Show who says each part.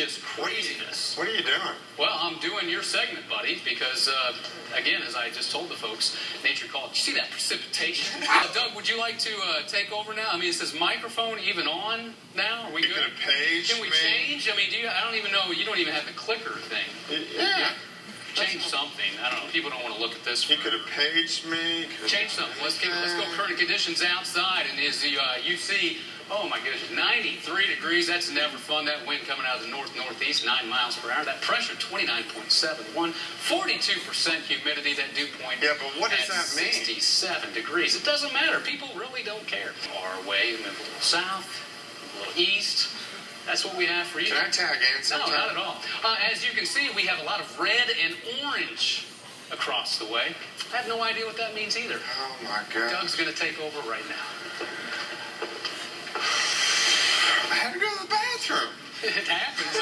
Speaker 1: Just craziness.
Speaker 2: What are you doing?
Speaker 1: Well, I'm doing your segment, buddy, because, again, as I just told the folks, nature called. You see that precipitation? Doug, would you like to take over now? I mean, is this microphone even on now? Are we good?
Speaker 2: Could have paged
Speaker 1: Can we
Speaker 2: me.
Speaker 1: change? I mean, I don't even know. You don't even have the clicker thing.
Speaker 2: Yeah.
Speaker 1: Change something. I don't know. People don't want to look at this.
Speaker 2: You could have paged me.
Speaker 1: Change something. Let's go current conditions outside. And as you see, oh my goodness, 93 degrees. That's never fun. That wind coming out of the northeast, 9 miles per hour. That pressure, 29.71. 42% humidity. That dew point.
Speaker 2: Yeah, but what does that mean?
Speaker 1: 67 degrees. It doesn't matter. People really don't care. Far away, a little south, a little east. That's what we have for you.
Speaker 2: Can I tag in sometime?
Speaker 1: No, not at all. As you can see, we have a lot of red and orange across the way. I have no idea what that means either.
Speaker 2: Oh, my God.
Speaker 1: Doug's going to take over right now.
Speaker 2: I had to go to the bathroom.
Speaker 1: It happens.